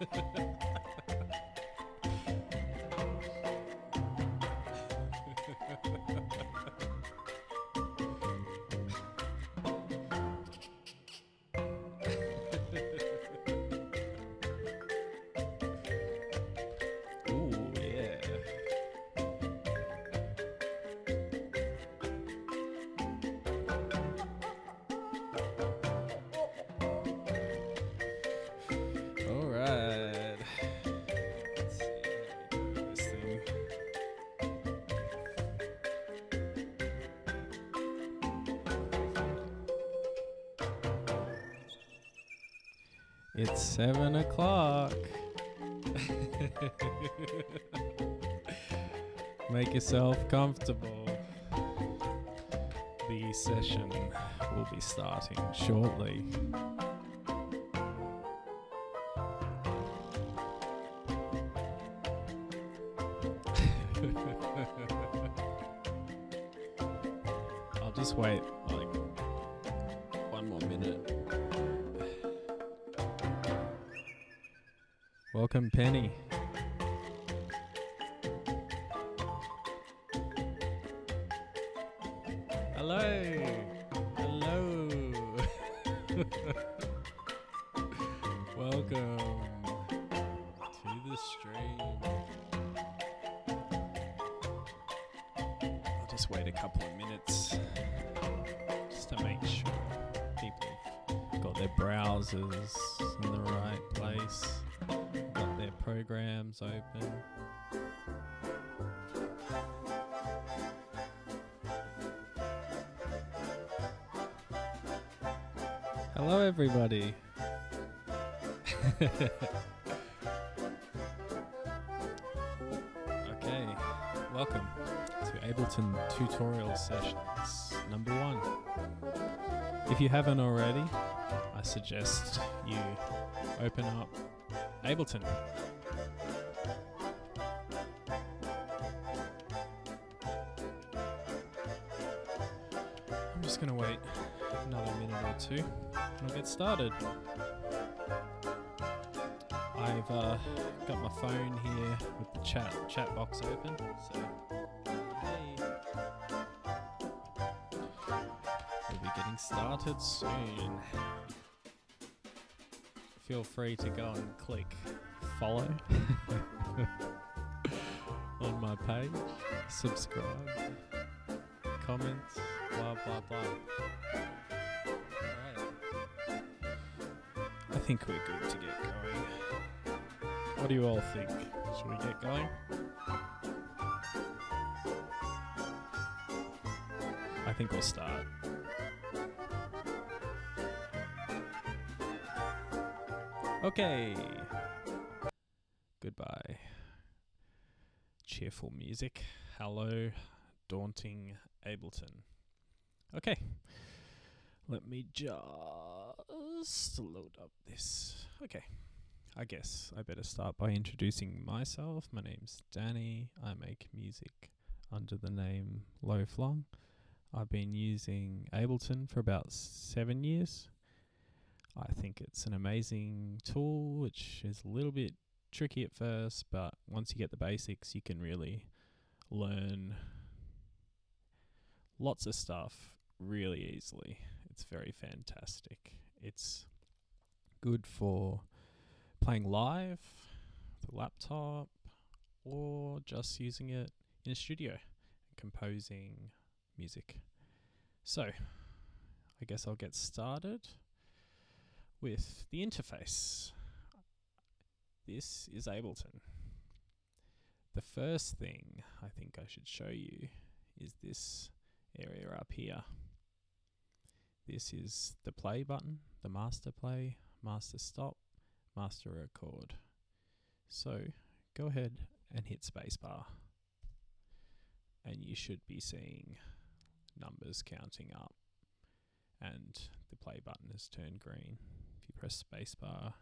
Ooh, yeah. All right. Let's see how we do this thing. It's 7 o'clock. Make yourself comfortable. The session will be starting shortly. I'll just wait like 1 more minute. Welcome, Penny. Hello. Hello. Welcome to the stream. I'll just wait a couple of minutes just to make sure people have got their browsers in the right place, got their programs open. Hello, everybody. Okay, welcome to Ableton Tutorial Sessions number 1. If you haven't already, I suggest you open up Ableton. I'm just going to wait another minute or two and I'll get started. I've got my phone here with the chat box open, so hey, we'll be getting started soon. Feel free to go and click follow on my page, subscribe, comments, blah blah blah. Alright, I think we're good to get going. What do you all think? Should we get going? I think we'll start. Okay. Goodbye. Cheerful music. Hello, daunting Ableton. Okay. Let me just load up this. Okay. I guess I better start by introducing myself. My name's Danny. I make music under the name lowflung. I've been using Ableton for about 7 years. I think it's an amazing tool, which is a little bit tricky at first, but once you get the basics, you can really learn lots of stuff really easily. It's very fantastic. It's good for playing live with a laptop or just using it in a studio and composing music. So I guess I'll get started with the interface. This is Ableton. The first thing I think I should show you is this area up here. This is the play button, the master play, master stop, master record. So go ahead and hit spacebar and you should be seeing numbers counting up and the play button has turned green. If you press spacebar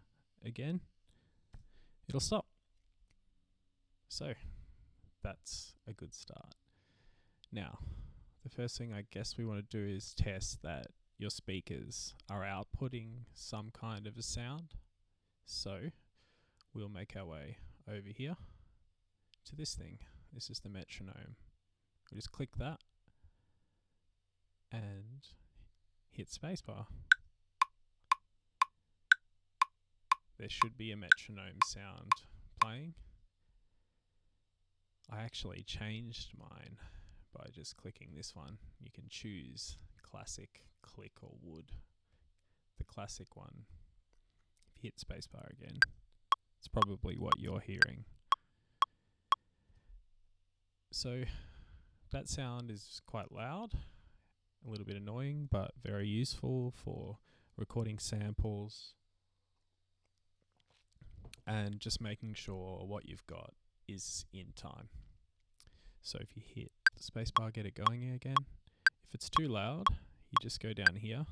again, it'll stop. So that's a good start. Now, the first thing I guess we want to do is test that your speakers are outputting some kind of a sound. So we'll make our way over here to this thing. This is the metronome. We'll just click that and hit spacebar. There should be a metronome sound playing. I actually changed mine by just clicking this one. You can choose classic, click or wood. The classic one, if you hit spacebar again, it's probably what you're hearing. So that sound is quite loud, a little bit annoying, but very useful for recording samples and just making sure what you've got is in time. So if you hit the spacebar, get it going again. If it's too loud, you just go down here.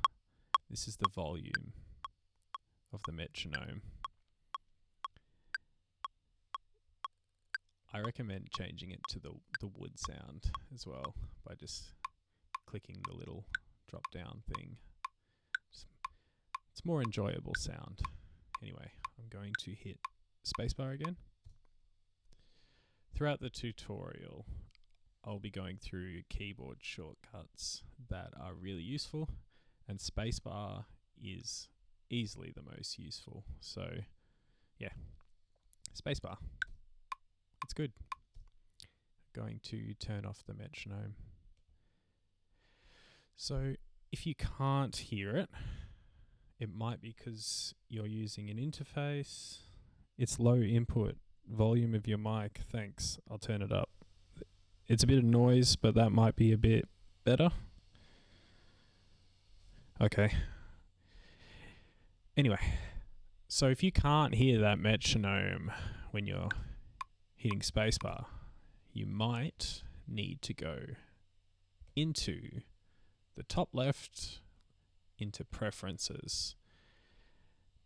This is the volume of the metronome. I recommend changing it to the wood sound as well by just clicking the little drop down thing. It's more enjoyable sound. Anyway, I'm going to hit spacebar again. Throughout the tutorial, I'll be going through keyboard shortcuts that are really useful, and spacebar is easily the most useful. So yeah, spacebar. It's good. Going to turn off the metronome. So if you can't hear it, it might be because you're using an interface. It's low input volume of your mic. Thanks. I'll turn it up. It's a bit of noise, but that might be a bit better. Okay. Anyway, so if you can't hear that metronome when you're hitting spacebar, you might need to go into the top left, into preferences,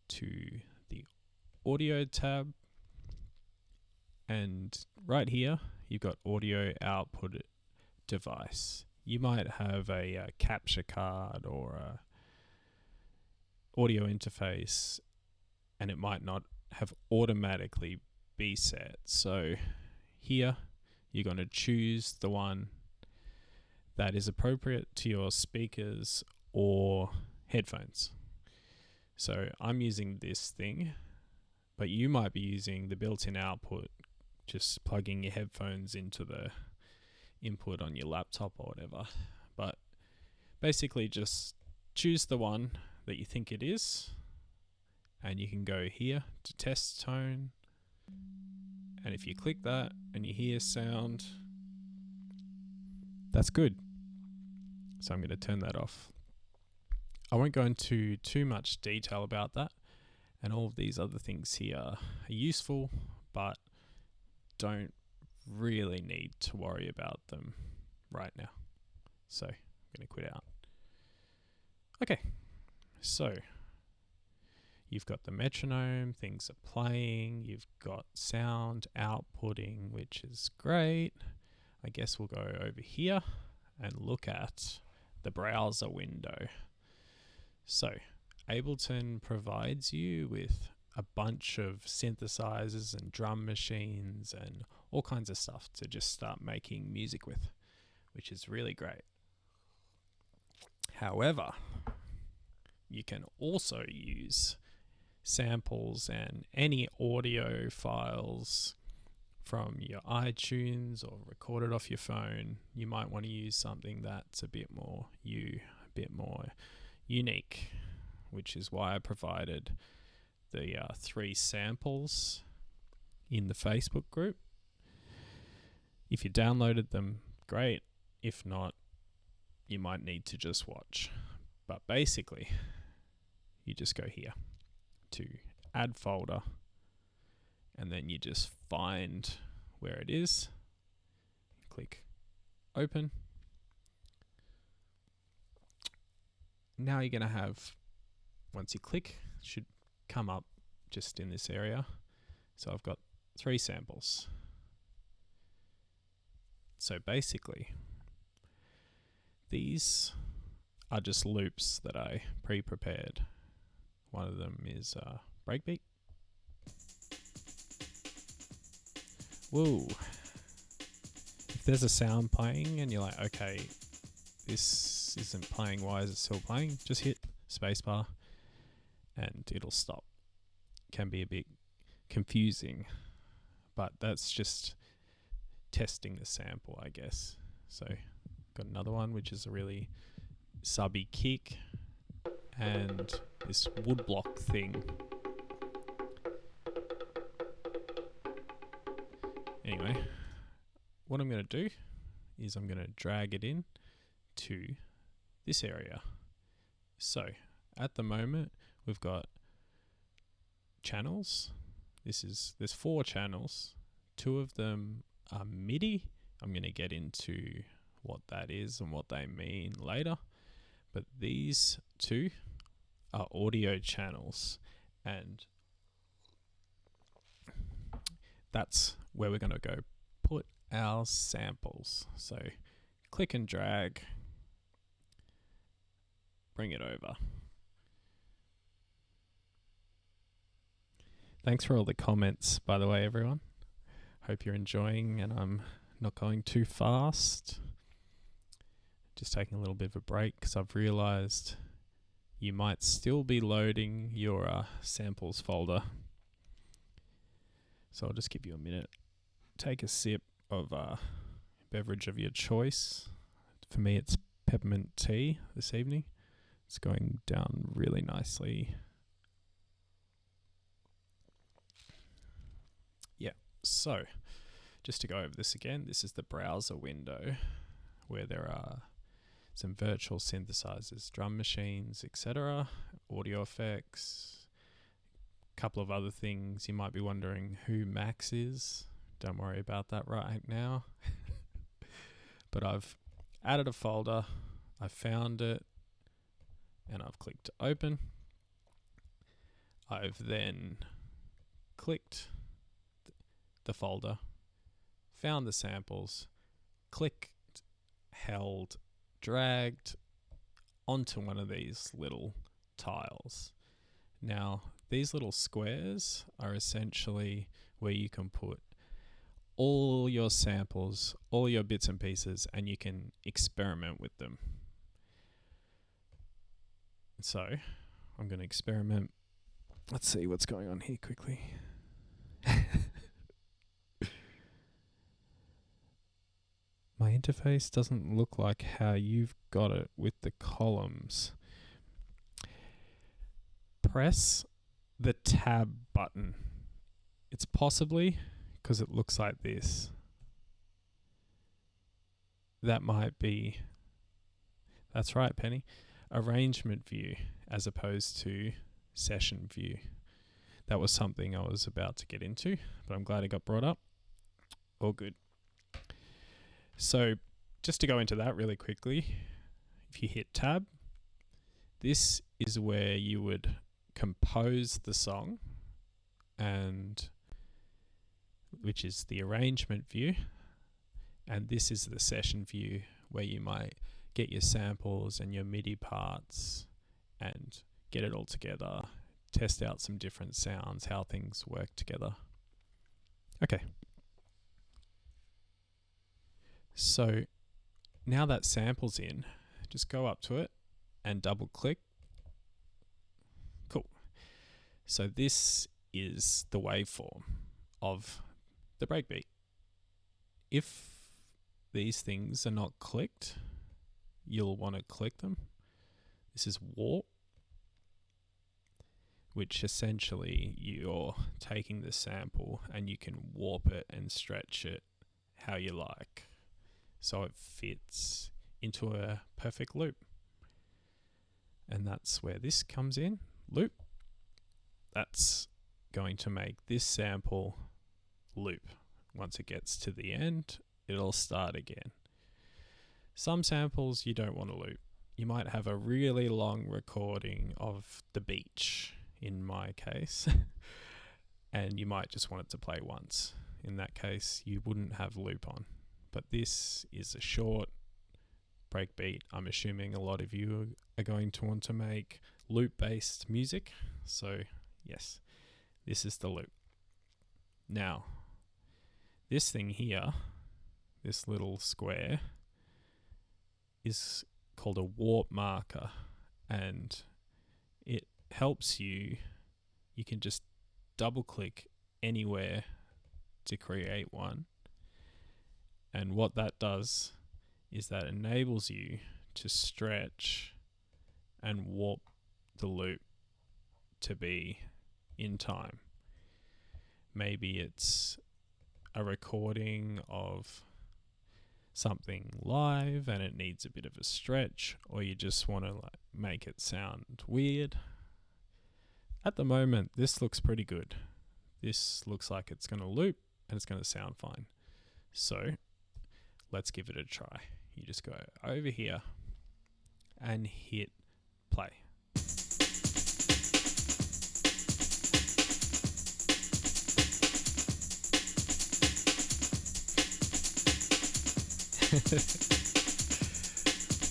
to the audio tab, and right here you've got audio output device. You might have a capture card or a audio interface, and it might not have automatically be set. So here you're going to choose the one that is appropriate to your speakers or headphones. So I'm using this thing, but you might be using the built-in output, just plugging your headphones into the input on your laptop or whatever. But basically just choose the one that you think it is, and you can go here to test tone, and if you click that and you hear sound, that's good. So I'm going to turn that off. I won't go into too much detail about that, and all of these other things here are useful, but don't really need to worry about them right now. So I'm going to quit out. Okay, so you've got the metronome, things are playing, you've got sound outputting, which is great. I guess we'll go over here and look at the browser window. So Ableton provides you with a bunch of synthesizers and drum machines and all kinds of stuff to just start making music with, which is really great. However, you can also use samples and any audio files from your iTunes or record it off your phone. You might want to use something that's a bit more unique, which is why I provided the 3 samples in the Facebook group. If you downloaded them, great. If not, you might need to just watch. But basically, you just go here to add folder, and then you just find where it is, click open. Now you're going to have, once you click, it should come up just in this area. So I've got 3 samples. So basically, these are just loops that I pre-prepared. One of them is breakbeat. whoa. If there's a sound playing and you're like, okay, this isn't playing, why is it still playing? Just hit spacebar and it'll stop. Can be a bit confusing, but that's just testing the sample, I guess. So got another one which is a really subby kick and this woodblock thing. Anyway, what I'm going to do is I'm going to drag it in to this area. So at the moment we've got channels. There's 4 channels. 2 of them are MIDI. I'm going to get into what that is and what they mean later. But these 2 are audio channels, and that's where we're going to go put our samples. So click and drag, bring it over. Thanks for all the comments, by the way, everyone. Hope you're enjoying and I'm not going too fast. Just taking a little bit of a break because I've realized you might still be loading your samples folder. So I'll just give you a minute. Take a sip of a beverage of your choice. For me, it's peppermint tea this evening. It's going down really nicely. Yeah, so just to go over this again, this is the browser window where there are some virtual synthesizers, drum machines, etc., audio effects, a couple of other things. You might be wondering who Max is. Don't worry about that right now. But I've added a folder, I found it, and I've clicked open. I've then clicked the folder, found the samples, clicked, held, dragged onto one of these little tiles. Now, these little squares are essentially where you can put all your samples, all your bits and pieces, and you can experiment with them. So, I'm going to experiment. Let's see what's going on here quickly. My interface doesn't look like how you've got it with the columns. Press the tab button. It's possibly because it looks like this. That might be, that's right, Penny, arrangement view as opposed to session view. That was something I was about to get into, but I'm glad it got brought up. All good. So just to go into that really quickly, if you hit tab, this is where you would compose the song, and which is the arrangement view, and this is the session view where you might get your samples and your MIDI parts and get it all together, test out some different sounds, how things work together. Okay. So now that sample's in, just go up to it and double click. Cool. So this is the waveform of the breakbeat. If these things are not clicked, you'll want to click them. This is warp, which essentially you're taking the sample and you can warp it and stretch it how you like, so it fits into a perfect loop. And that's where this comes in, loop. That's going to make this sample loop. Once it gets to the end, it'll start again. Some samples you don't want to loop. You might have a really long recording of the beach, in my case, and you might just want it to play once. In that case, you wouldn't have loop on. But this is a short breakbeat. I'm assuming a lot of you are going to want to make loop-based music. So yes, this is the loop. Now, This thing here, this little square, is called a warp marker, and it helps you can just double click anywhere to create one, and what that does is that enables you to stretch and warp the loop to be in time. Maybe it's a recording of something live and it needs a bit of a stretch, or you just want to make it sound weird. At the moment, this looks pretty good. This looks like it's going to loop and it's going to sound fine. So let's give it a try. You just go over here and hit play.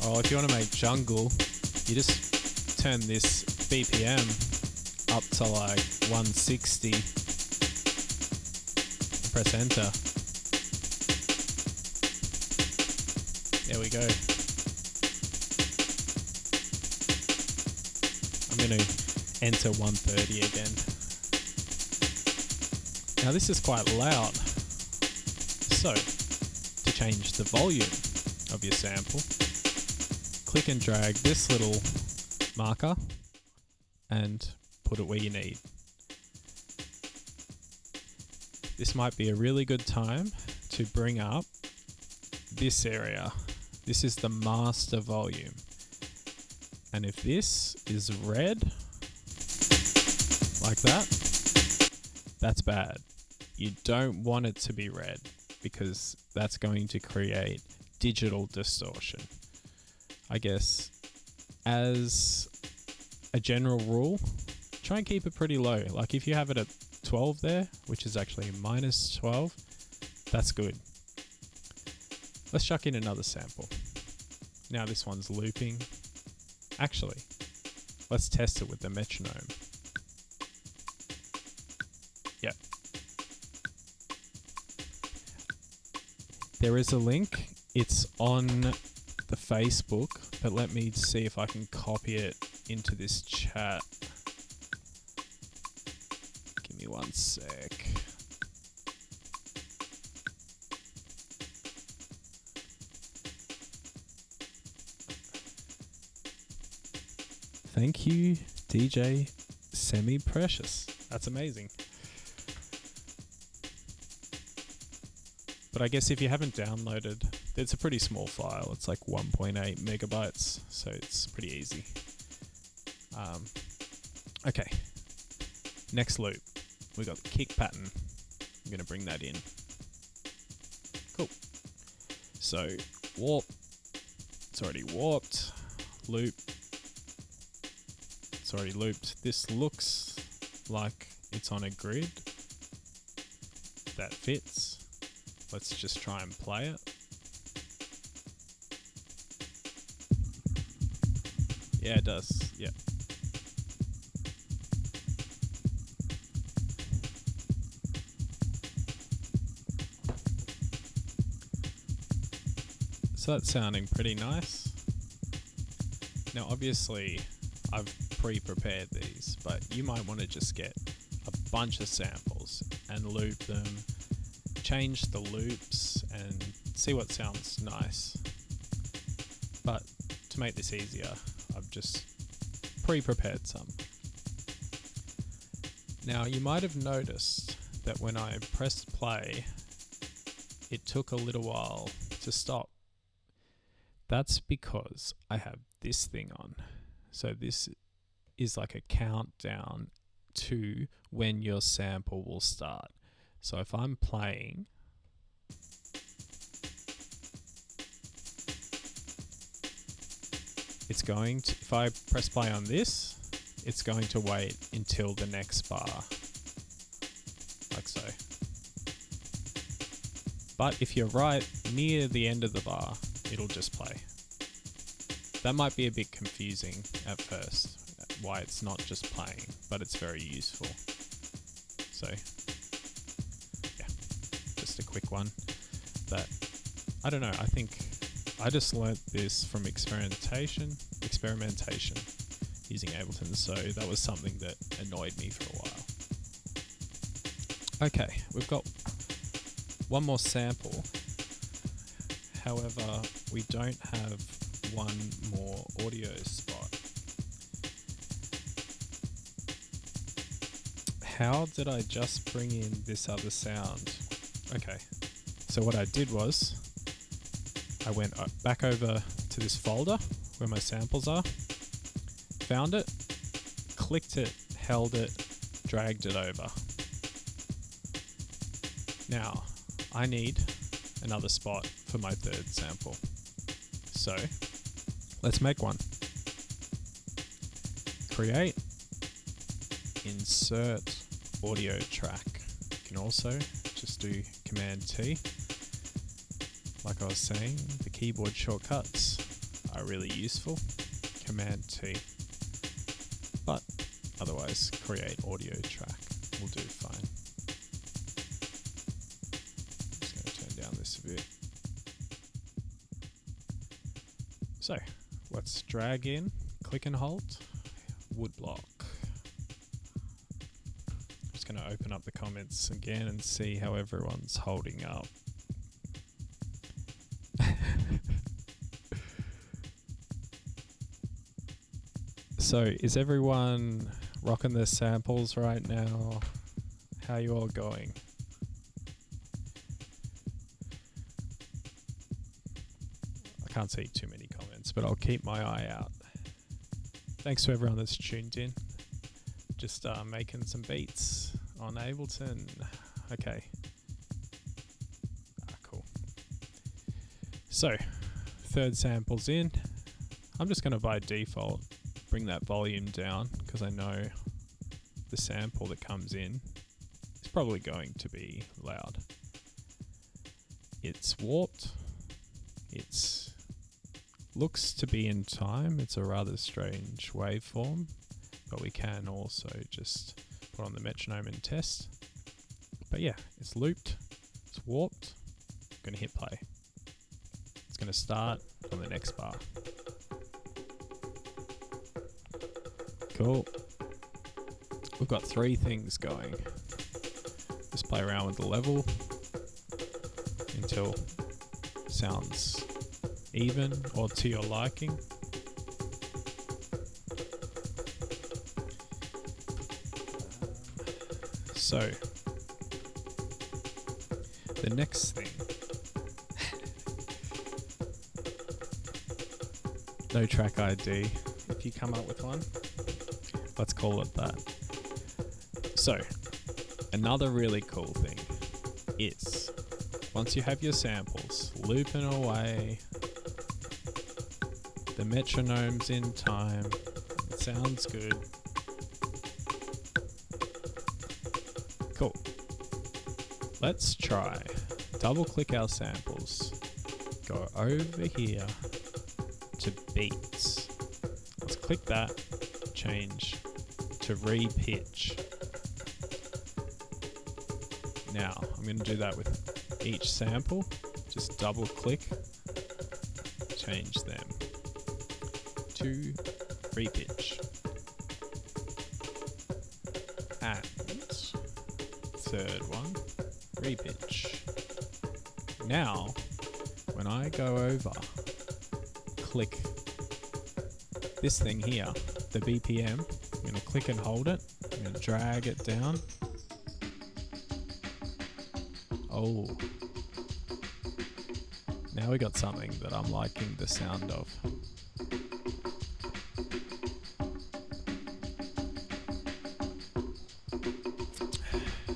Oh, if you want to make jungle, you just turn this BPM up to like 160 and press enter. There we go. I'm going to enter 130 again. Now this is quite loud. So, to change the volume of your sample, click and drag this little marker and put it where you need. This might be a really good time to bring up this area. This is the master volume. And if this is red, like that, that's bad. You don't want it to be red because that's going to create digital distortion. I guess as a general rule, try and keep it pretty low. Like if you have it at 12 there, which is actually minus 12, that's good. Let's chuck in another sample. Now this one's looping. Actually, let's test it with the metronome. Yep. There is a link. It's on the Facebook, but let me see if I can copy it into this chat. Give me one sec. Thank you, DJ Semi-Precious. That's amazing. But I guess if you haven't downloaded, it's a pretty small file. It's like 1.8 megabytes, so it's pretty easy. Okay, next loop. We got the kick pattern. I'm going to bring that in. Cool. So, warp. It's already warped. Loop. It's already looped. This looks like it's on a grid. That fits. Let's just try and play it. Yeah, it does. Yeah. So that's sounding pretty nice. Now, obviously, I've pre-prepared these, but you might want to just get a bunch of samples and loop them, change the loops and see what sounds nice. But to make this easier, I've just pre-prepared some. Now you might have noticed that when I pressed play, it took a little while to stop. That's because I have this thing on. So this is like a countdown to when your sample will start. So if I'm playing, it's going to, if I press play on this, it's going to wait until the next bar, like so. But if you're right near the end of the bar, it'll just play. That might be a bit confusing at first, why it's not just playing, but it's very useful. So, yeah, just just a quick one. But I don't know, I think I just learnt this from experimentation using Ableton, so that was something that annoyed me for a while. Okay, we've got one more sample. However, we don't have one more audio spot. How did I just bring in this other sound? Okay, so what I did was I went back over to this folder where my samples are, found it, clicked it, held it, dragged it over. Now, I need another spot for my third sample. So, let's make one. Create, insert audio track. You can also just do Command T. Like I was saying, the keyboard shortcuts are really useful. Command T. But otherwise, create audio track will do fine. Just going to turn down this a bit. So, let's drag in, click and hold, woodblock. Just going to open up the comments again and see how everyone's holding up. So, is everyone rocking their samples right now? How are you all going? I can't see too many comments, but I'll keep my eye out. Thanks to everyone that's tuned in. Just making some beats on Ableton. Okay. Cool. So, third sample's in. I'm just going to by default bring that volume down because I know the sample that comes in is probably going to be loud. It's warped. It's looks to be in time. It's a rather strange waveform, but we can also just put on the metronome and test. But yeah, it's looped. It's warped. I'm going to hit play. It's going to start on the next bar. Cool. We've got three things going. Just play around with the level until it sounds even or to your liking. So, the next thing. No track ID. If you come up with one, let's call it that. So, another really cool thing is once you have your samples looping away, the metronome's in time, it sounds good. Cool. Let's try. Double click our samples. Go over here to beats. Let's click that. Change to re-pitch. Now, I'm going to do that with each sample. Just double click, change them to re-pitch. And third one, re-pitch. Now, when I go over, click this thing here, the BPM, I'm going to click and hold it. I'm going to drag it down. Oh. Now we got something that I'm liking the sound of.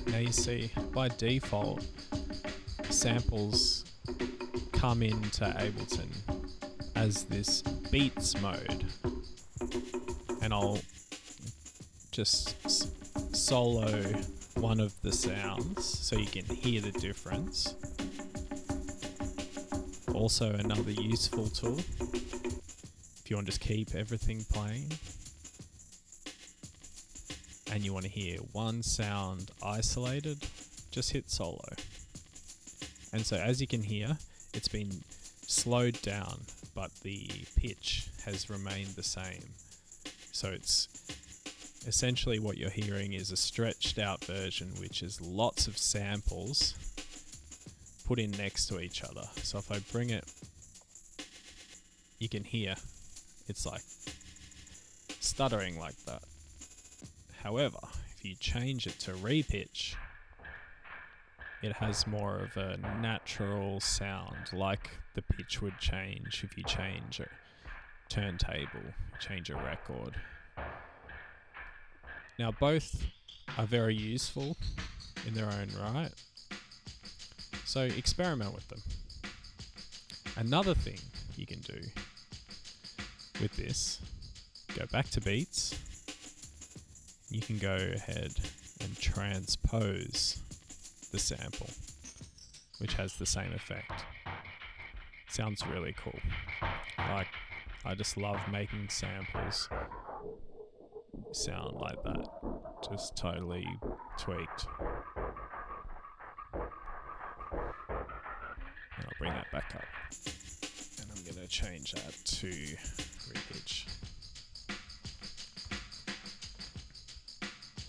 Now you see, by default, samples come into Ableton as this beats mode. And I'll just solo one of the sounds so you can hear the difference. Also another useful tool if you want to just keep everything playing and you want to hear one sound isolated, just hit solo. And so as you can hear, it's been slowed down, but the pitch has remained the same. So it's essentially what you're hearing is a stretched out version, which is lots of samples put in next to each other. So if I bring it, you can hear it's like stuttering like that. However, if you change it to repitch, it has more of a natural sound, like the pitch would change if you change a turntable, change a record. Now both are very useful in their own right, so experiment with them. Another thing you can do with this, go back to beats, you can go ahead and transpose the sample, which has the same effect. Sounds really cool. Like, I just love making samples sound like that. Just totally tweaked. And I'll bring that back up. And I'm going to change that to repitch.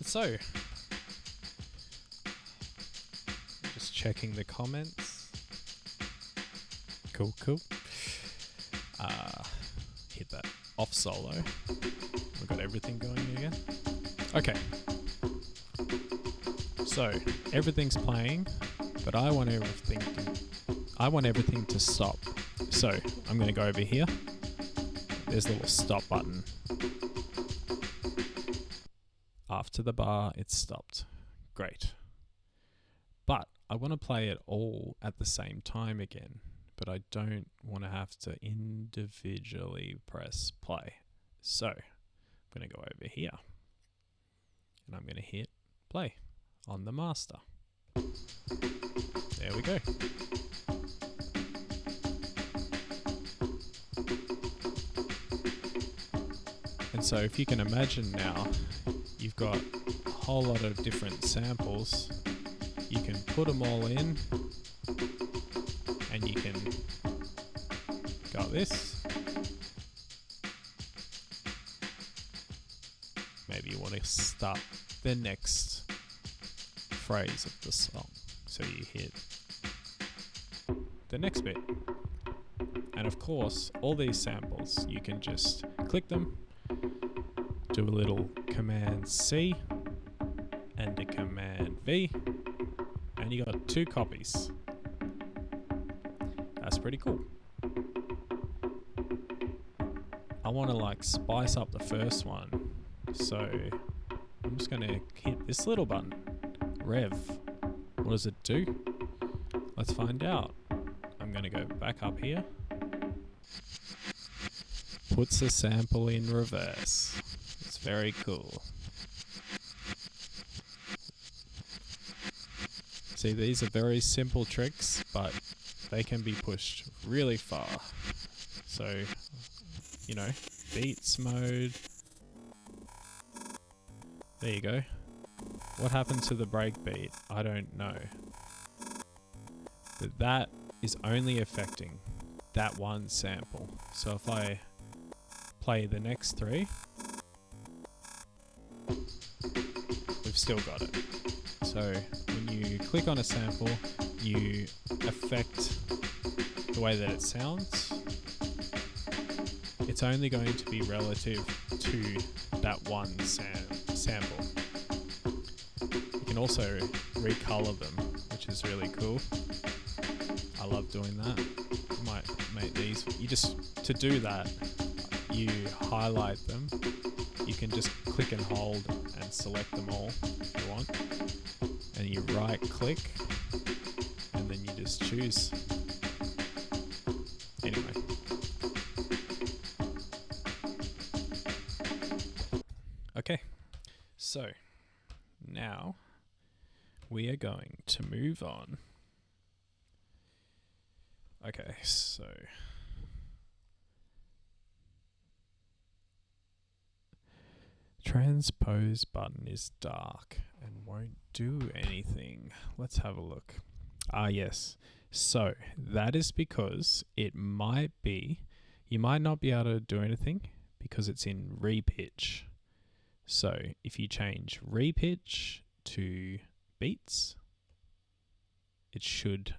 So, just checking the comments. Cool. Hit that off solo. We've got everything going again. Okay. So everything's playing, but I want everything to stop. So I'm going to go over here. There's a little stop button. After the bar, it's stopped. Great. But I want to play it all at the same time again, but I don't want to have to individually press play. So I'm going to go over here and I'm going to hit play on the master. There we go. And so if you can imagine now, you've got a whole lot of different samples. You can put them all in and you can got this. Maybe you want to start the next phrase of the song. So you hit the next bit. And of course, all these samples, you can just click them, do a little Command C and a Command V, and you got 2 copies. That's pretty cool. I want to like spice up the first one, so I'm just going to hit this little button, Rev. What does it do? Let's find out. I'm going to go back up here. Puts the sample in reverse. It's very cool. See, these are very simple tricks, but they can be pushed really far. So, you know, beats mode. There you go. What happened to the breakbeat? I don't know. But that is only affecting that one sample. So if I play the next 3, we've still got it. So when you click on a sample, you affect the way that it sounds. It's only going to be relative to that one sample. You can also recolor them, which is really cool. I love doing that. You might make these. To do that, you highlight them. You can just click and hold and select them all if you want. And you right click and then you just choose. Anyway. Okay, so now we are going to move on. Okay, so transpose button is dark and won't do anything. Let's have a look. Ah, yes. So that is because you might not be able to do anything because it's in repitch. So if you change repitch to beats, it should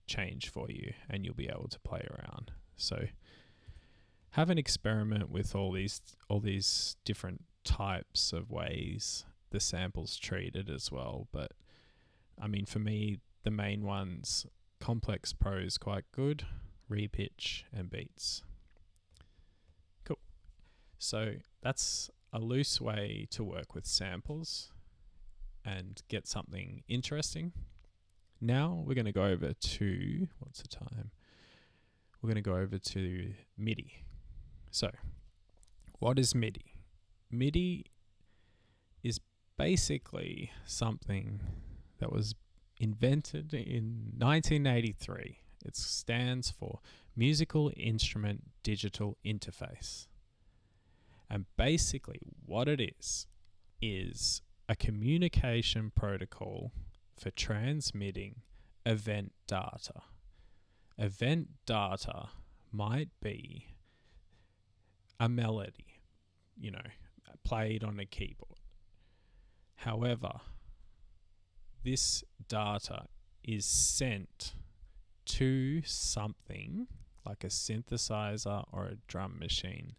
change for you and you'll be able to play around. So have an experiment with all these different types of ways the sample's treated as well. But I mean, for me, the main ones, Complex Pro is quite good, repitch and beats. Cool. So that's a loose way to work with samples and get something interesting. Now we're going to go over to, what's the time? We're going to go over to MIDI. So what is MIDI? MIDI is basically something that was invented in 1983. It stands for Musical Instrument Digital Interface. And basically what it is a communication protocol for transmitting event data. Event data might be a melody, played on a keyboard. However, this data is sent to something like a synthesizer or a drum machine,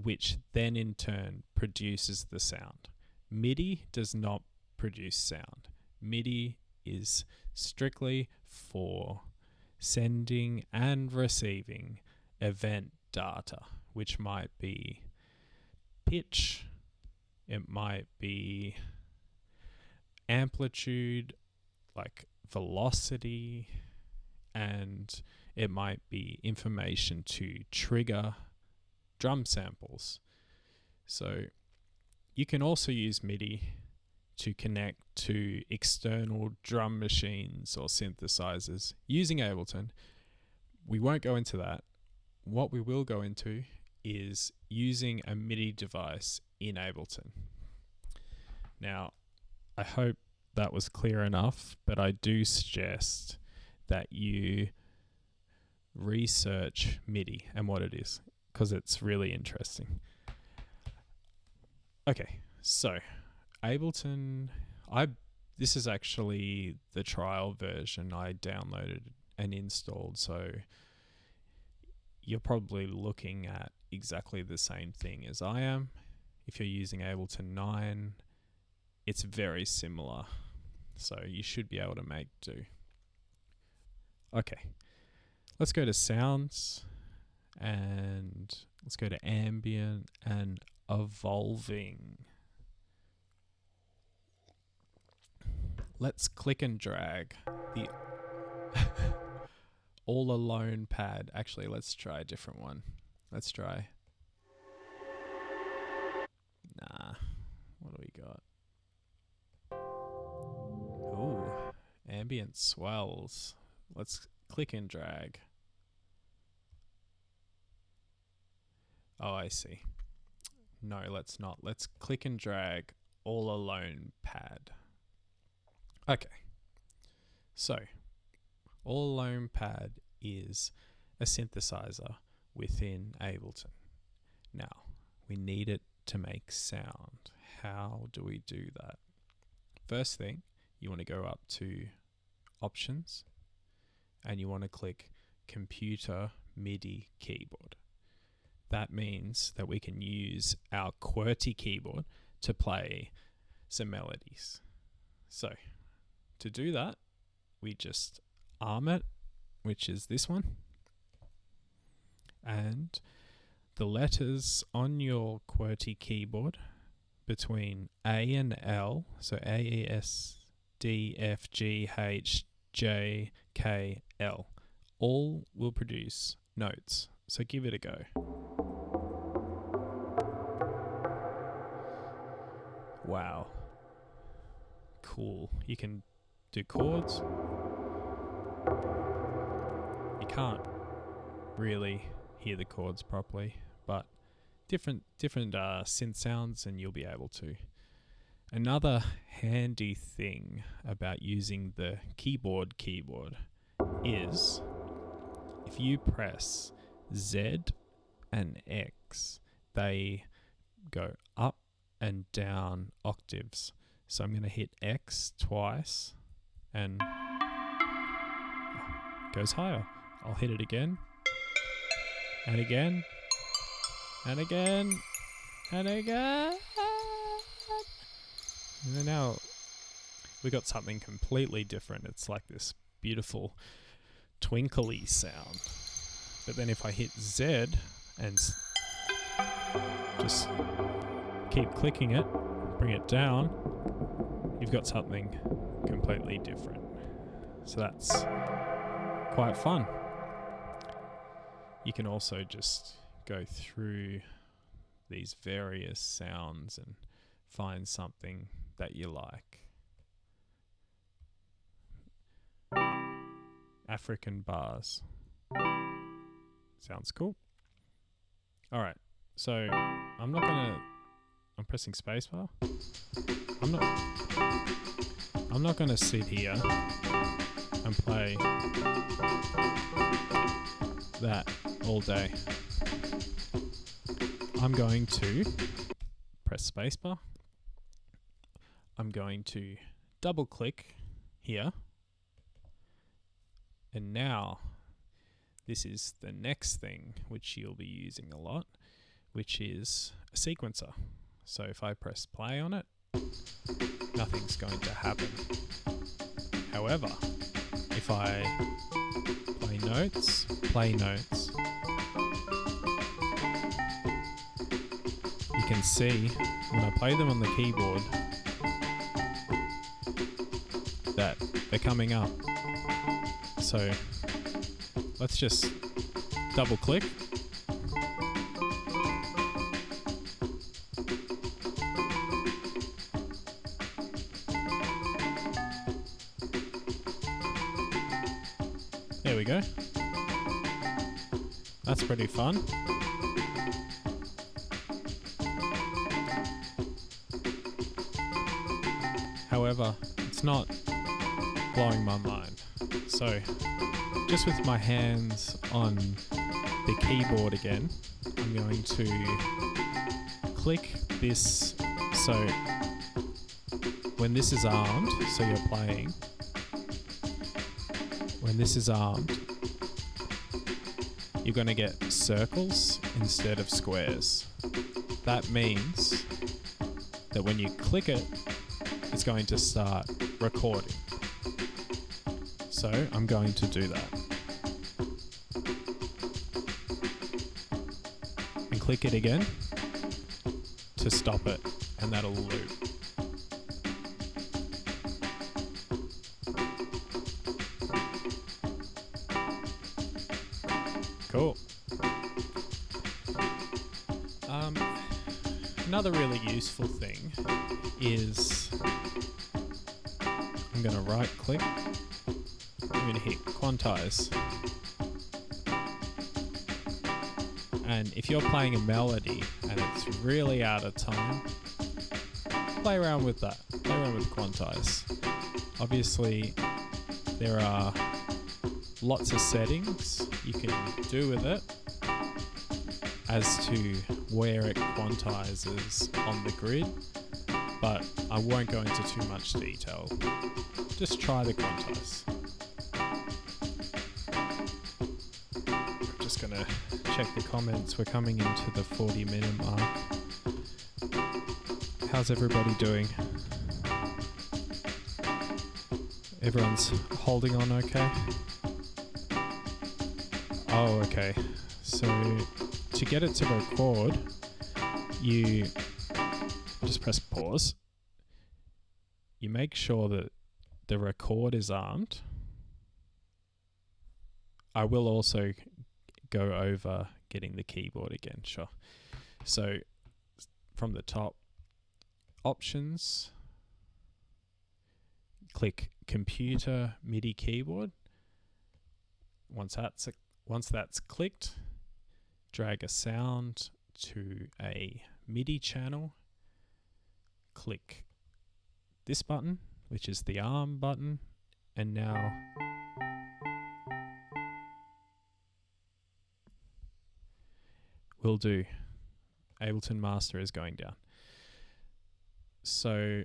which then in turn produces the sound. MIDI does not produce sound. MIDI is strictly for sending and receiving event data, which might be pitch, it might be amplitude, like velocity, and it might be information to trigger drum samples. So you can also use MIDI to connect to external drum machines or synthesizers using Ableton. We won't go into that. What we will go into is using a MIDI device in Ableton. Now, I hope that was clear enough, but I do suggest that you research MIDI and what it is, because it's really interesting. Okay, so Ableton, this is actually the trial version I downloaded and installed, so you're probably looking at exactly the same thing as I am. If you're using Ableton 9, it's very similar, so you should be able to make do. Okay, let's go to sounds, and let's go to ambient and evolving. Let's click and drag the all alone pad. Actually, let's try a different one. Let's try. What do we got? Ooh, ambient swells. Let's click and drag. Oh, I see. No, let's not. Let's click and drag all alone pad. Okay. So, all alone pad is a synthesizer within Ableton. Now, we need it to make sound. How do we do that? First thing, you want to go up to Options, and you want to click Computer MIDI Keyboard. That means that we can use our QWERTY keyboard to play some melodies. So, to do that, we just arm it, which is this one, and the letters on your QWERTY keyboard between A and L, so A, E, S, D, F, G, H, J, K, L, all will produce notes. So give it a go. Wow. Cool. You can do chords. You can't really hear the chords properly, but different synth sounds, and you'll be able to. Another handy thing about using the keyboard is if you press Z and X, they go up and down octaves. So I'm going to hit X twice and it goes higher. I'll hit it again and again and again and again. And then now we got something completely different. It's like this beautiful twinkly sound. But then if I hit Z and just keep clicking it, bring it down, you've got something completely different. So that's quite fun. You can also just go through these various sounds and find something that you like. African bars. Sounds cool. Alright, so I'm pressing spacebar. I'm not gonna sit here and play that all day. I'm going to press spacebar. I'm going to double click here. And now this is the next thing which you'll be using a lot, which is a sequencer. So if I press play on it, nothing's going to happen. However, if I play notes, you can see when I play them on the keyboard that they're coming up. So let's just double click. There we go. That's pretty fun. However, it's not blowing my mind. So, just with my hands on the keyboard again, I'm going to click this. So, when this is armed, so you're playing, when this is armed, you're going to get circles instead of squares. That means that when you click it, it's going to start recording. So I'm going to do that. And click it again to stop it, and that'll loop. Cool. Another really useful thing is I'm going to right click. I'm going to hit quantize. And if you're playing a melody and it's really out of time, play around with that. Play around with quantize. Obviously, there are lots of settings you can do with it as to where it quantizes on the grid, but I won't go into too much detail. Just try the quantize. I'm just gonna check the comments. We're coming into the 40-minute mark. How's everybody doing? Everyone's holding on okay? Oh, okay. So to get it to record, you just press pause. You make sure that the record is armed. I will also go over getting the keyboard again, sure. So from the top, options, click computer MIDI keyboard. Once that's clicked, drag a sound to a MIDI channel, click this button, which is the arm button, and now will do. Ableton Master is going down. So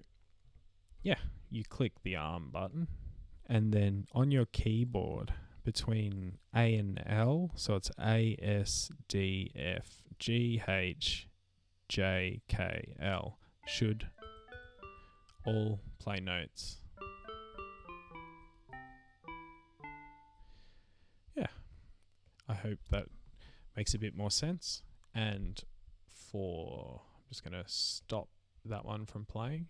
yeah, you click the arm button, and then on your keyboard between A and L, so it's A, S, D, F, G, H, J, K, L, should all play notes. Yeah, I hope that makes a bit more sense. And I'm just going to stop that one from playing.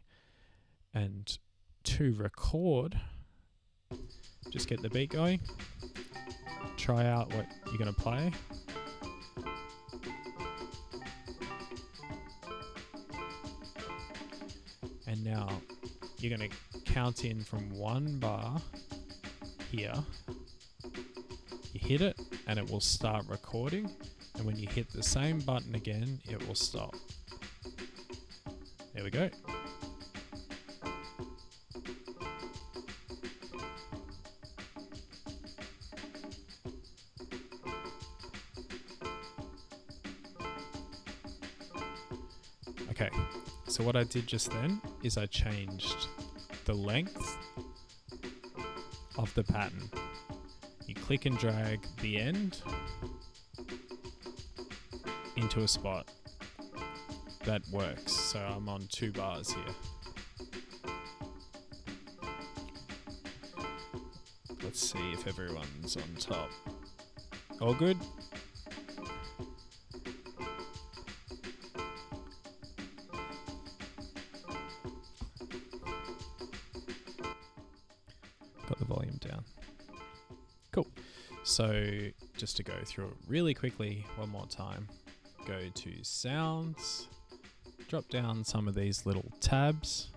And to record, just get the beat going, try out what you're going to play. And now you're going to count in from 1 bar here. You hit it and it will start recording. And when you hit the same button again, it will stop. There we go. Okay, so what I did just then is I changed the length of the pattern. You click and drag the end into a spot that works. So I'm on 2 bars here. Let's see if everyone's on top. All good? Got the volume down. Cool. So just to go through it really quickly one more time, go to sounds, drop down some of these little tabs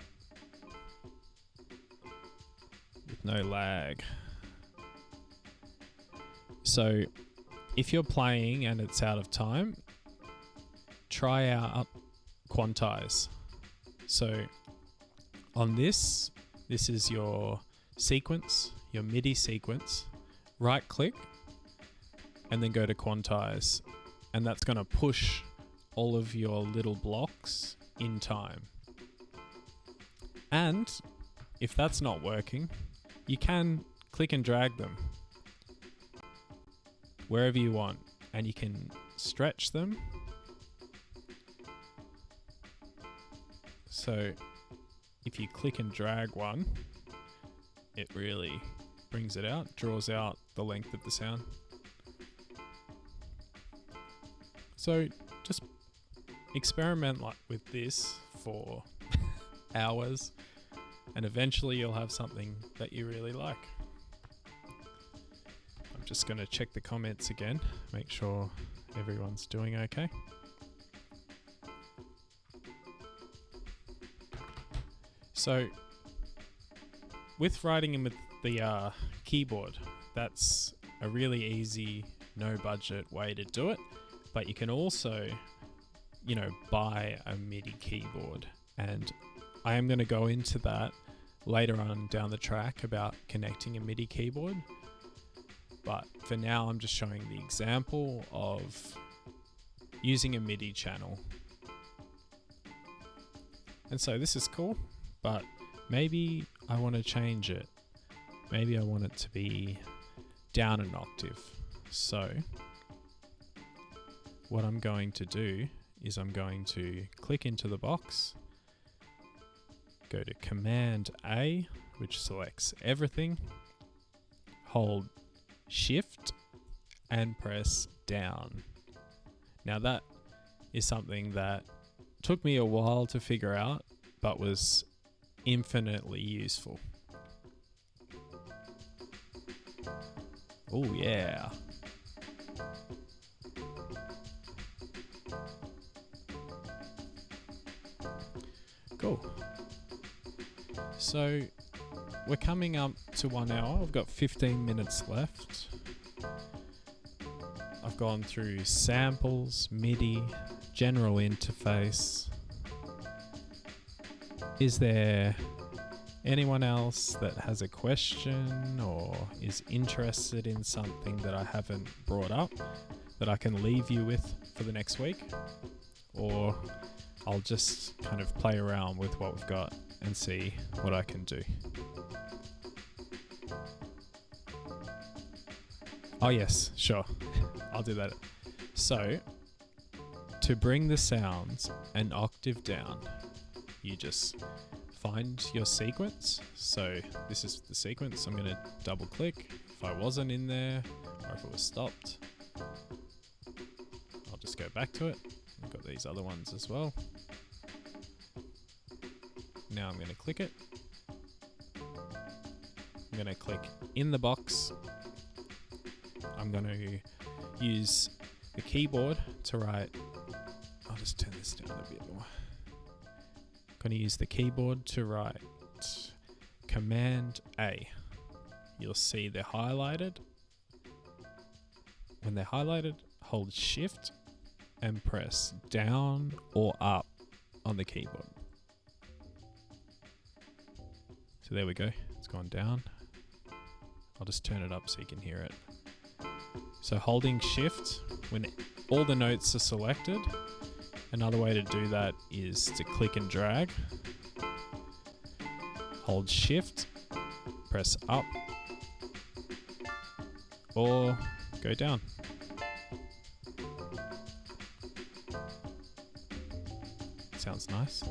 with no lag. So if you're playing and it's out of time, try out quantize. So on this is your sequence, your MIDI sequence. Right click and then go to quantize, and that's going to push all of your little blocks in time. And if that's not working, you can click and drag them wherever you want, and you can stretch them. So if you click and drag one, it really brings it out, draws out the length of the sound. So just experiment with this for hours, and eventually you'll have something that you really like. I'm just going to check the comments again, make sure everyone's doing okay. So with writing in with the keyboard, that's a really easy, no budget way to do it. But you can also, buy a MIDI keyboard, and I am going to go into that later on down the track about connecting a MIDI keyboard. But for now, I'm just showing the example of using a MIDI channel. And so this is cool, but maybe I want to change it. Maybe I want it to be down an octave. So what I'm going to do is I'm going to click into the box, go to Command A, which selects everything, hold Shift and press down. Now that is something that took me a while to figure out, but was infinitely useful. Oh yeah. Cool. So we're coming up to 1 hour. I've got 15 minutes left. I've gone through samples, MIDI, general interface. Is there anyone else that has a question or is interested in something that I haven't brought up? that I can leave you with for the next week, or I'll just kind of play around with what we've got and see what I can do. Oh yes, sure. I'll do that. So, to bring the sounds an octave down, you just find your sequence. So this is the sequence. I'm going to double click. If I wasn't in there, or if it was stopped, I'll just go back to it. I've got these other ones as well. Now I'm going to click it. I'm going to click in the box. I'm going to use the keyboard to write. I'll just turn this down a bit more. I'm going to use the keyboard to write Command A. You'll see they're highlighted. When they're highlighted, hold Shift and press down or up on the keyboard. So there we go. It's gone down. I'll just turn it up so you can hear it. So holding Shift when all the notes are selected. Another way to do that is to click and drag. Hold Shift, press up, or go down. Sounds nice.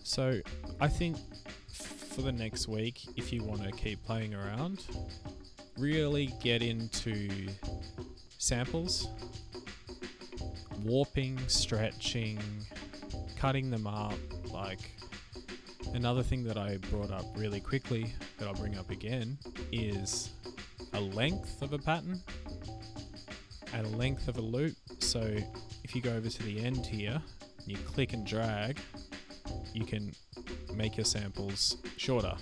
So I think for the next week, if you want to keep playing around, really get into samples, warping, stretching, cutting them up. Like another thing that I brought up really quickly that I'll bring up again is a length of a pattern and a length of a loop. So if you go over to the end here, you click and drag, you can make your samples shorter.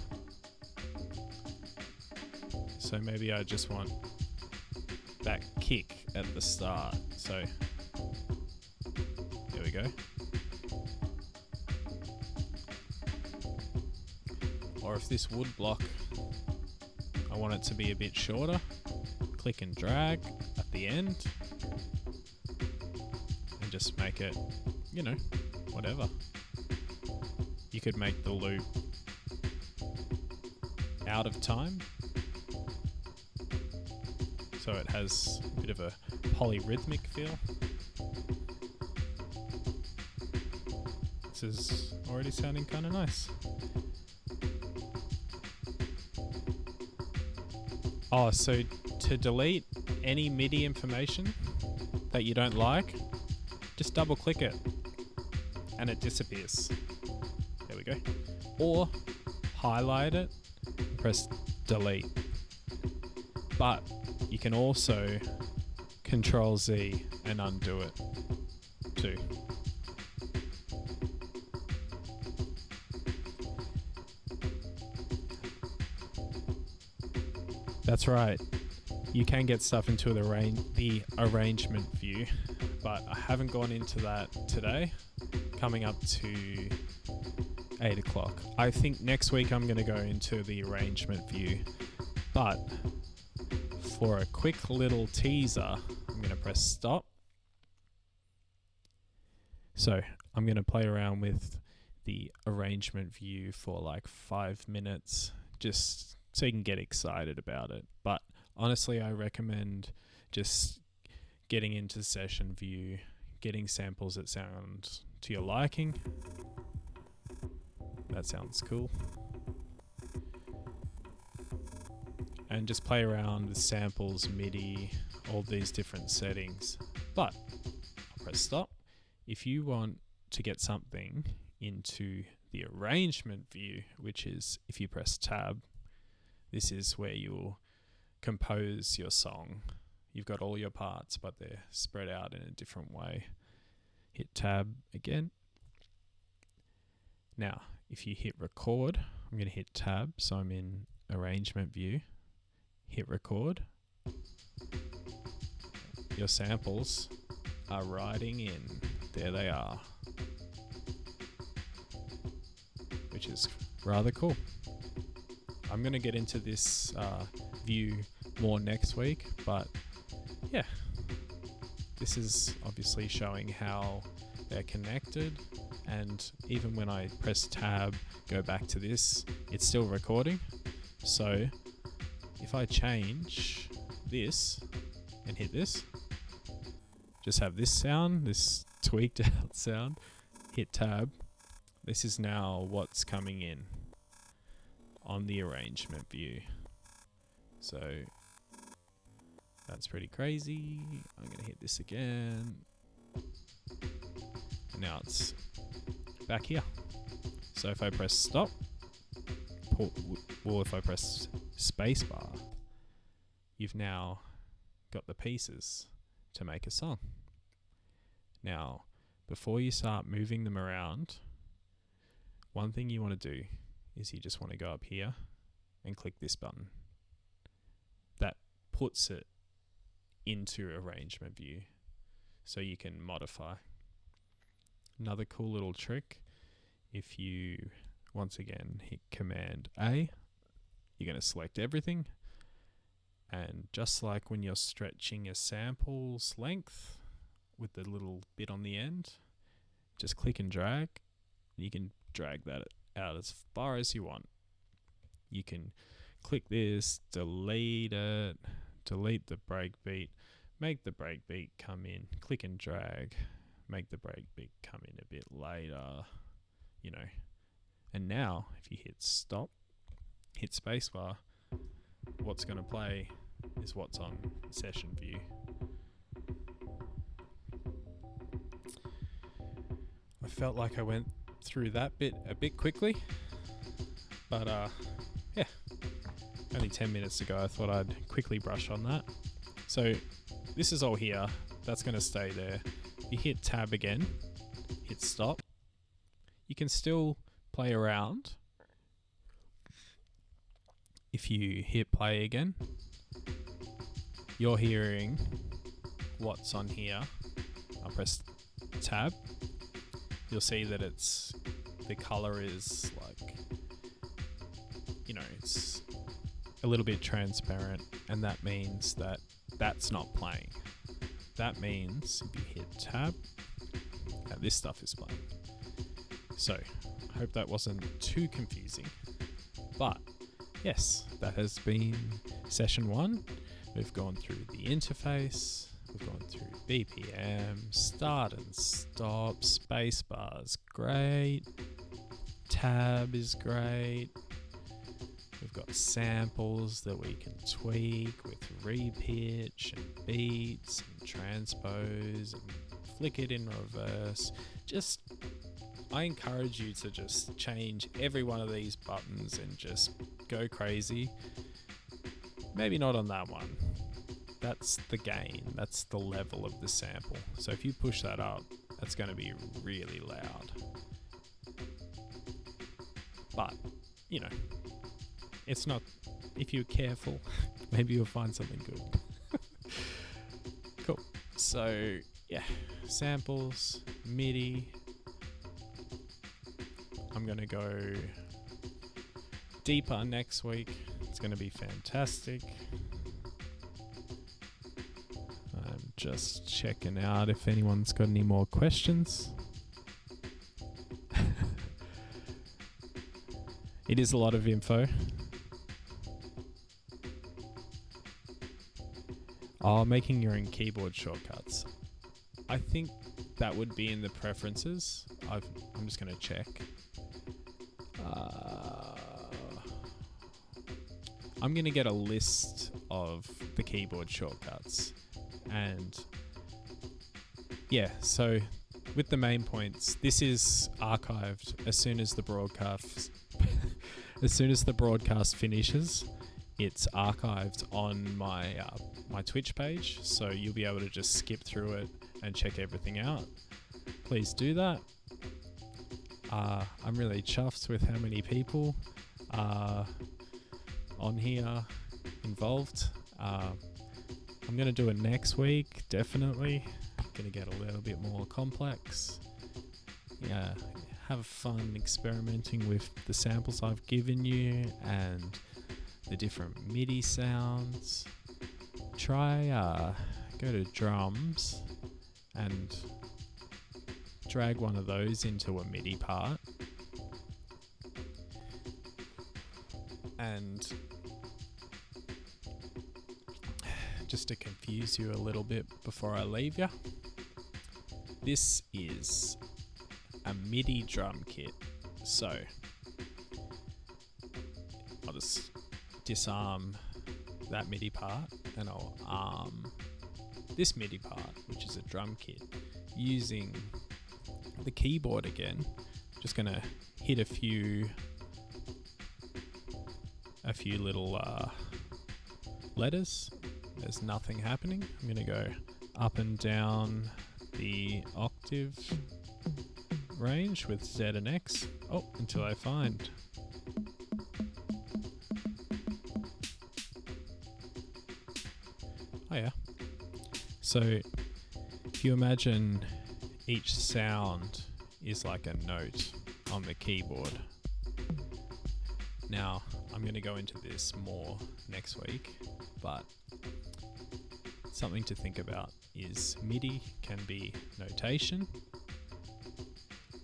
So maybe I just want that kick at the start. So there we go. Or if this wood block, I want it to be a bit shorter, click and drag at the end and just make it, you know, whatever. You could make the loop out of time, so it has a bit of a polyrhythmic feel. This is already sounding kind of nice. Oh, so to delete any MIDI information that you don't like, just double click it and it disappears. There we go. Or highlight it and press delete. But you can also Control Z and undo it too. That's right. You can get stuff into the arrangement view, but I haven't gone into that today. Coming up to 8 o'clock. I think next week I'm going to go into the arrangement view, but for a quick little teaser, I'm going to press stop. So I'm going to play around with the arrangement view for like 5 minutes, just so you can get excited about it. But honestly, I recommend just getting into session view, getting samples that sound to your liking. That sounds cool. And just play around with samples, MIDI, all these different settings. But I'll press stop. If you want to get something into the arrangement view, which is if you press tab, this is where you'll compose your song. You've got all your parts, but they're spread out in a different way. Hit tab again. Now, if you hit record, I'm going to hit tab, so I'm in arrangement view. Hit record. Your samples are writing in. There they are. Which is rather cool. I'm going to get into this view more next week, but yeah, this is obviously showing how they're connected, and even when I press tab, go back to this, it's still recording. So if I change this and hit this, just have this sound, this tweaked out sound, hit tab, this is now what's coming in on the arrangement view. So that's pretty crazy. I'm going to hit this again. And now it's back here. So if I press stop, or if I press spacebar, you've now got the pieces to make a song. Now, before you start moving them around, one thing you want to do is you just want to go up here and click this button. That puts it into arrangement view so you can modify. Another cool little trick, if you once again hit Command A, you're going to select everything, and just like when you're stretching a sample's length with the little bit on the end, just click and drag. You can drag that out as far as you want. You can click this, delete it, delete the breakbeat, make the breakbeat come in, click and drag, make the breakbeat come in a bit later, you know. And now, if you hit stop, hit spacebar, what's going to play is what's on session view. I felt like I went through that bit a bit quickly, but yeah, only 10 minutes ago I thought I'd quickly brush on that. So this is all here, that's going to stay there. You hit tab again, hit stop, you can still play around. If you hit play again, you're hearing what's on here. I'll press tab. You'll see that it's, the color is like, you know, it's a little bit transparent, and that means that that's not playing. That means if you hit tab, this stuff is playing. So I hope that wasn't too confusing, but yes, that has been session 1. We've gone through the interface, we've gone through BPM, start and stop, spacebar's great, tab is great, we've got samples that we can tweak with repitch and beats and transpose and flick it in reverse. Just, I encourage you to just change every one of these buttons and just go crazy. Maybe not on that one. That's the gain. That's the level of the sample. So if you push that up, that's going to be really loud. But, you know, it's not, if you're careful, maybe you'll find something good. Cool. So, yeah, samples, MIDI. I'm going to go deeper next week. It's going to be fantastic. I'm just checking out if anyone's got any more questions. It is a lot of info. Oh, making your own keyboard shortcuts. I think that would be in the preferences. I'm just going to check. I'm going to get a list of the keyboard shortcuts, and yeah, so with the main points, this is archived as soon as the broadcast finishes. It's archived on my my Twitch page, so you'll be able to just skip through it and check everything out. Please do that. I'm really chuffed with how many people are on here involved. I'm going to do it next week, definitely. Going to get a little bit more complex. Yeah, have fun experimenting with the samples I've given you and the different MIDI sounds. try go to drums and drag one of those into a MIDI part, and just to confuse you a little bit before I leave you, this is a MIDI drum kit. So I'll just disarm that MIDI part and I'll arm this MIDI part, which is a drum kit, using the keyboard again. Just gonna hit a few little letters. There's nothing happening. I'm gonna go up and down the octave range with Z and X. Oh, until I find. Oh yeah. So if you imagine each sound is like a note on the keyboard. Now, I'm going to go into this more next week, but something to think about is MIDI can be notation.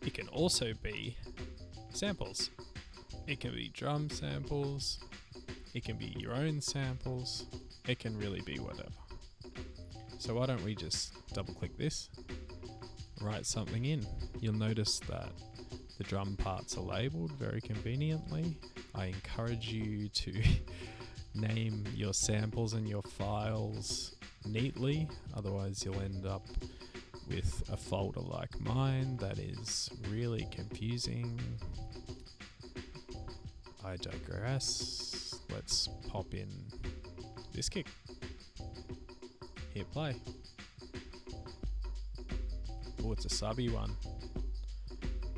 It can also be samples. It can be drum samples. It can be your own samples. It can really be whatever. So why don't we just double click this, write something in. You'll notice that the drum parts are labeled very conveniently. I encourage you to name your samples and your files neatly, otherwise you'll end up with a folder like mine that is really confusing. I digress. Let's pop in this kick. Hit play. Oh, it's a subby one.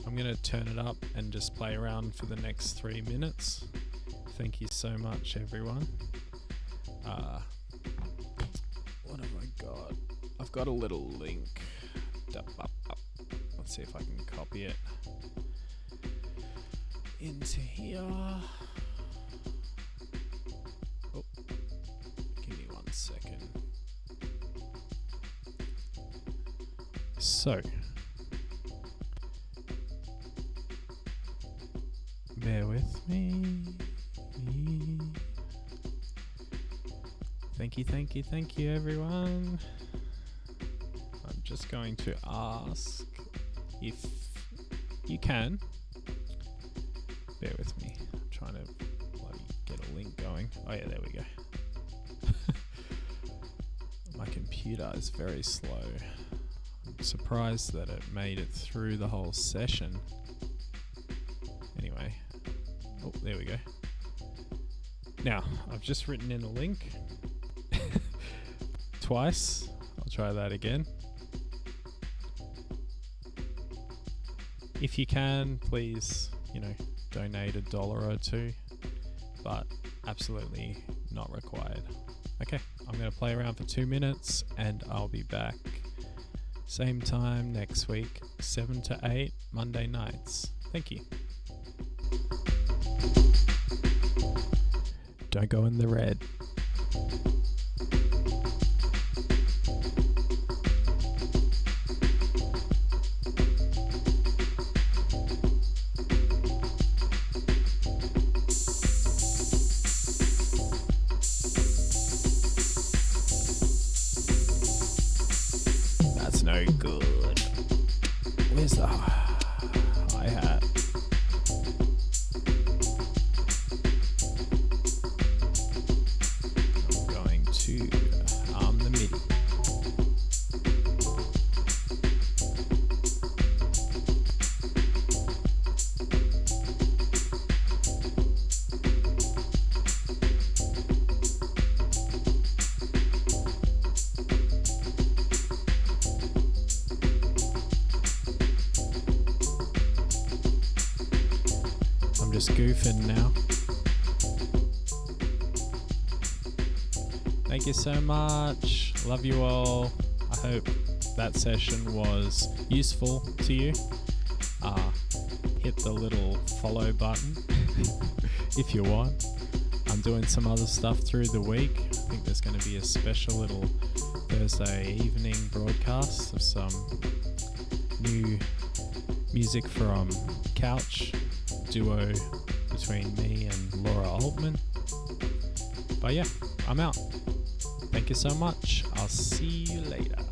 I'm going to turn it up and just play around for the next 3 minutes. Thank you so much, everyone. What have I got? I've got a little link. Let's see if I can copy it into here. Oh, give me 1 second. So, bear with me. Thank you, everyone. I'm just going to ask if you can. Bear with me. I'm trying to bloody get a link going. Oh yeah, there we go. My computer is very slow. I'm surprised that it made it through the whole session. Anyway. Oh, there we go. Now, I've just written in a link. Twice. I'll try that again. If you can, please, donate $1 or $2, but absolutely not required. Okay, I'm going to play around for 2 minutes and I'll be back same time next week, 7 to 8, Monday nights. Thank you. Don't go in the red. That's no good. Where's the hi-hat? I'm going to arm the MIDI. I'm just goofing now. Thank you so much. Love you all. I hope that session was useful to you. Hit the little follow button if you want. I'm doing some other stuff through the week. I think there's going to be a special little Thursday evening broadcast of some new music from Couch, duo between me and Laura Altman. But yeah, I'm out. Thank you so much. I'll see you later.